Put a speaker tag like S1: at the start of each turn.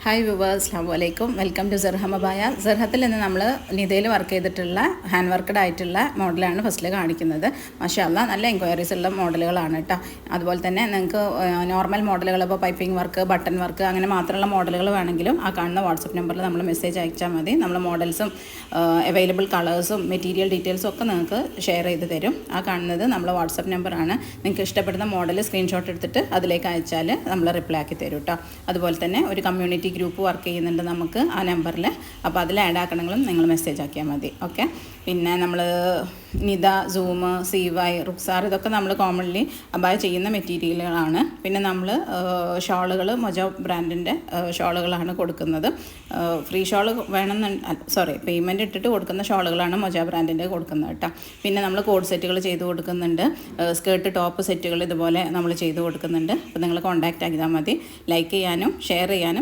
S1: Hi viewers, അസ്സലാമു അലൈക്കും. Welcome to സെർഹമബായ. സെർഹത്തിൽ നിന്ന് നമ്മൾ നിതയിൽ വർക്ക് ചെയ്തിട്ടുള്ള ഹാൻഡ് വർക്കഡ് ആയിട്ടുള്ള മോഡലാണ് ഫസ്റ്റിൽ കാണിക്കുന്നത്. മാഷാ അല്ലാഹ് നല്ല എൻക്വയറീസ് ഉള്ള മോഡലുകളാണ് കേട്ടോ. അതുപോലെ തന്നെ നിങ്ങൾക്ക് നോർമൽ മോഡലുകൾ, ഇപ്പോൾ പൈപ്പിംഗ് വർക്ക്, ബട്ടൺ വർക്ക് അങ്ങനെ മാത്രമുള്ള മോഡലുകൾ വേണമെങ്കിലും ആ കാണുന്ന വാട്സപ്പ് നമ്പറിൽ നമ്മൾ മെസ്സേജ് അയച്ചാൽ മതി. നമ്മൾ മോഡൽസും അവൈലബിൾ കളേഴ്സും മെറ്റീരിയൽ ഡീറ്റെയിൽസും ഒക്കെ നിങ്ങൾക്ക് ഷെയർ ചെയ്ത് തരും. ആ കാണുന്നത് നമ്മൾ വാട്സപ്പ് നമ്പറാണ്. നിങ്ങൾക്ക് ഇഷ്ടപ്പെടുന്ന മോഡൽ സ്ക്രീൻഷോട്ട് എടുത്തിട്ട് അതിലേക്ക് അയച്ചാൽ നമ്മൾ റിപ്ലൈ ആക്കി തരും കേട്ടോ. അതുപോലെ തന്നെ ഒരു കമ്മ്യൂണിറ്റി ഗ്രൂപ്പ് വർക്ക് ചെയ്യുന്നുണ്ട് നമുക്ക് ആ നമ്പറിൽ. അപ്പോൾ അതിൽ ആഡ് ആക്കണമെങ്കിലും നിങ്ങൾ മെസ്സേജ് ആക്കിയാൽ മതി. ഓക്കെ. പിന്നെ നമ്മൾ നിത, സൂം, CY, റുക്സാർ ഇതൊക്കെ നമ്മൾ കോമൺലി അബായ ചെയ്യുന്ന മെറ്റീരിയലുകളാണ്. പിന്നെ നമ്മൾ ഷോളുകൾ മൊജോ ബ്രാൻഡിൻ്റെ ഷോളുകളാണ് കൊടുക്കുന്നത്. ഫ്രീ ഷോൾ പേയ്മെൻറ്റ് ഇട്ടിട്ട് കൊടുക്കുന്ന ഷോളുകളാണ് മൊജോ ബ്രാൻഡിൻ്റെ കൊടുക്കുന്നത് കേട്ടോ. പിന്നെ നമ്മൾ കോഡ് സെറ്റുകൾ ചെയ്ത് കൊടുക്കുന്നുണ്ട്. സ്കേർട്ട്, ടോപ്പ് സെറ്റുകൾ ഇതുപോലെ നമ്മൾ ചെയ്ത് കൊടുക്കുന്നുണ്ട്. അപ്പോൾ നിങ്ങൾ കോൺടാക്റ്റ് ആക്കിയാൽ മതി. ലൈക്ക് ചെയ്യാനും ഷെയർ ചെയ്യാനും